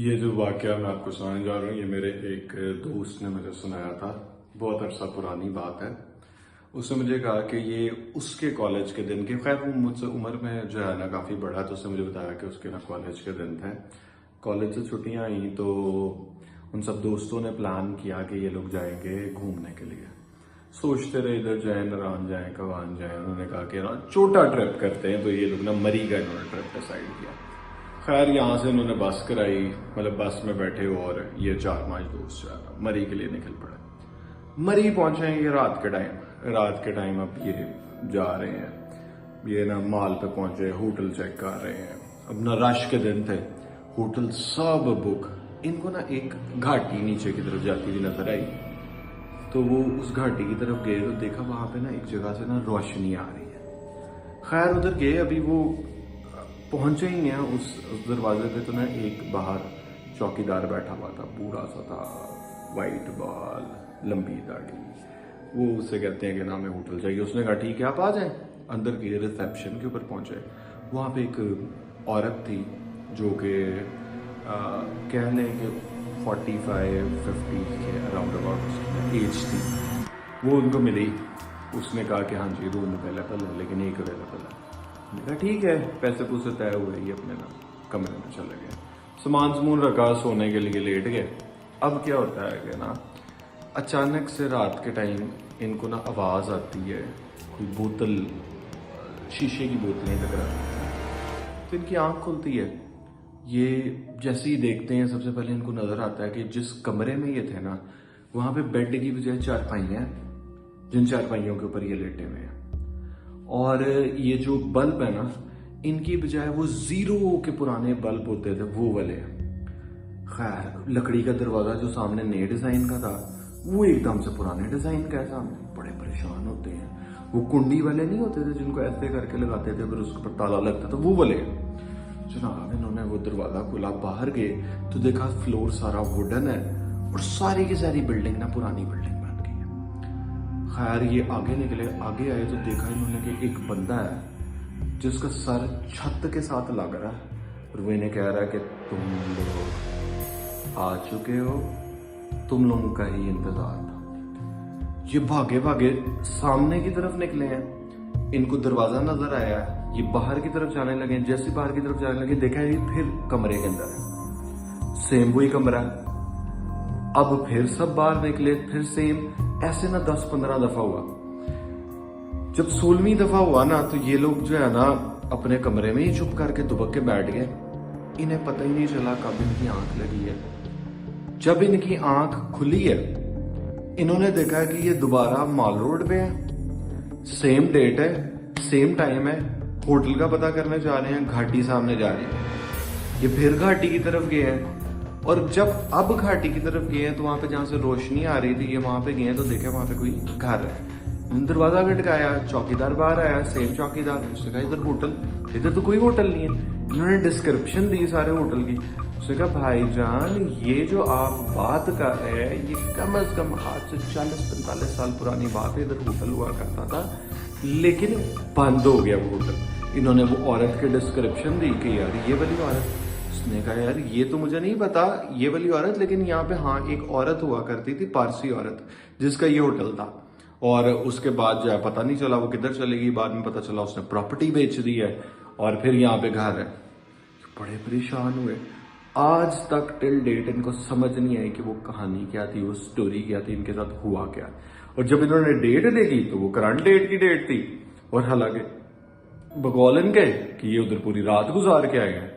یہ جو واقعہ میں آپ کو سنانے جا رہا ہوں یہ میرے ایک دوست نے مجھے سنایا تھا. بہت عرصہ پرانی بات ہے. اس نے مجھے کہا کہ یہ اس کے کالج کے دن کے، خیر وہ مجھ سے عمر میں جو ہے نا کافی بڑا، تو اس نے مجھے بتایا کہ اس کے نا کالج کے دن تھے. کالج سے چھٹیاں آئیں تو ان سب دوستوں نے پلان کیا کہ یہ لوگ جائیں گے گھومنے کے لیے. سوچتے رہے ادھر جائیں نران جائیں کوان جائیں. انہوں نے کہا کہ نا چھوٹا ٹرپ کرتے ہیں، تو یہ لوگ نا مری کا انہوں نے ٹرپ ڈیسائیڈ کیا. خیر یہاں سے انہوں نے بس کرائی، مطلب بس میں بیٹھے اور یہ 4-5 دوست جو ہے مری کے لیے نکل پڑے. مری پہنچے ہیں یہ رات کے ٹائم اب یہ جا رہے ہیں، یہ نا مال پہ پہنچے، ہوٹل چیک کر رہے ہیں. اب نا رش کے دن تھے، ہوٹل سب بک. ان کو نا ایک گھاٹی نیچے کی طرف جاتی ہوئی نظر آئی، تو وہ اس گھاٹی کی طرف گئے تو دیکھا وہاں پہ نا ایک جگہ سے نا روشنی آ رہی ہے. خیر ادھر گئے، ابھی وہ پہنچے ہی ہیں اس دروازے پہ تو نا ایک باہر چوکی دار بیٹھا ہوا تھا، بوڑھا سا تھا، وائٹ بال، لمبی داڑھی. وہ اس سے کہتے ہیں کہ نا ہمیں ہوٹل چاہیے. اس نے کہا ٹھیک ہے آپ آ جائیں. اندر گئے، ریسیپشن کے اوپر پہنچے. وہاں پہ ایک عورت تھی جو کہ کہہ لیں کہ 45-50 کے اراؤنڈ اباؤٹ اس کی ایج تھی. وہ ان کو ملی. اس نے کہا کہ ہاں جی روم اویلیبل ہے لیکن ایک اویلیبل ہے. میں نے کہا ٹھیک ہے، پیسے پوسے طے ہوئے، یہ اپنے نا کمرے میں چلے گئے. سامان رکھا، سونے کے لیے لیٹ گئے. اب کیا ہوتا ہے کہ نا اچانک سے رات کے ٹائم ان کو نا آواز آتی ہے، کوئی بوتل، شیشے کی بوتلیں ٹکراتی ہیں. تو ان کی آنکھ کھلتی ہے. یہ جیسے ہی دیکھتے ہیں سب سے پہلے ان کو نظر آتا ہے کہ جس کمرے میں یہ تھے نا وہاں پہ بیڈ کی بجائے چارپائیاں ہیں، جن چارپائیوں کے اوپر یہ لیٹے ہوئے ہیں. اور یہ جو بلب ہے نا ان کی بجائے وہ 0 کے پرانے بلب ہوتے تھے وہ والے. خیر لکڑی کا دروازہ جو سامنے نئے ڈیزائن کا تھا وہ ایک دم سے پرانے ڈیزائن کا ہے. سامنے بڑے پریشان ہوتے ہیں. وہ کنڈی والے نہیں ہوتے تھے جن کو ایسے کر کے لگاتے تھے پھر اس پر تالا لگتا تھا، وہ والے. جناب انہوں نے وہ دروازہ کھولا، باہر گئے تو دیکھا فلور سارا ووڈن ہے اور ساری کی ساری بلڈنگ نا پرانی بلڈنگ بن گئی ہے. خیر یہ آگے نکلے، آگے آئے تو دیکھا انہوں نے کہ ایک بندہ ہے جس کا سر چھت کے ساتھ لگ رہا ہے اور وہ انہیں کہہ رہا ہے کہ تم لوگ آ چکے ہو، تم لوگوں کا ہی انتظار تھا. یہ بھاگے بھاگے سامنے کی طرف نکلے ہیں. ان کو دروازہ نظر آیا ہے، یہ باہر کی طرف جانے لگے. جیسے باہر کی طرف جانے لگے دیکھا یہ پھر کمرے کے اندر ہے، سیم وہی کمرہ. اب پھر سب باہر نکلے، پھر سیم. ایسے نا 10-15 دفعہ ہوا. جب 16ویں دفعہ ہوا نا تو یہ لوگ جو ہے نا اپنے کمرے میں ہی چپ کر کے دبک کے بیٹھ گئے. انہیں پتہ ہی نہیں چلا کب ان کی آنکھ لگی ہے. جب ان کی آنکھ کھلی ہے انہوں نے دیکھا کہ یہ دوبارہ مال روڈ پہ ہے، سیم ڈیٹ ہے، سیم ٹائم ہے. ہوٹل کا پتہ کرنے جا رہے ہیں، گھاٹی سامنے جا رہی ہے. یہ پھر گھاٹی کی طرف گئے ہیں اور جب اب گھاٹی کی طرف گئے ہیں تو وہاں پہ جہاں سے روشنی آ رہی تھی یہ وہاں پہ گئے ہیں تو دیکھا وہاں پہ کوئی گھر ہے. دروازہ کھٹکایا، چوکیدار باہر آیا، سیم چوکیدار. اس نے کہا ادھر ہوٹل، ادھر تو کوئی ہوٹل نہیں ہے. انہوں نے ڈسکرپشن دی سارے ہوٹل کی. اس نے کہا بھائی جان یہ جو آپ بات کر رہے ہیں یہ کم از کم آج سے 40-45 سال پرانی بات ہے. ادھر ہوٹل ہوا کرتا تھا لیکن بند ہو گیا وہ ہوٹل. انہوں نے وہ عورت کی ڈسکرپشن دی کہ یار یہ والی عورت. اس نے کہا یار یہ تو مجھے نہیں پتا یہ والی عورت، لیکن یہاں پہ ہاں ایک عورت ہوا کرتی تھی، پارسی عورت، جس کا یہ ہوٹل تھا. اور اس کے بعد جو ہے پتہ نہیں چلا وہ کدھر چلے گئی. بعد میں پتہ چلا اس نے پراپرٹی بیچ دی ہے اور پھر یہاں پہ گھر ہے. بڑے پریشان ہوئے. آج تک ٹل ڈیٹ ان کو سمجھ نہیں آئی کہ وہ کہانی کیا تھی، وہ سٹوری کیا تھی، ان کے ساتھ ہوا کیا. اور جب انہوں نے ڈیٹ دیکھی تو وہ کرنٹ ڈیٹ کی ڈیٹ تھی. اور حالانکہ بقول ان کے کہ یہ ادھر پوری رات گزار کے آئے ہیں.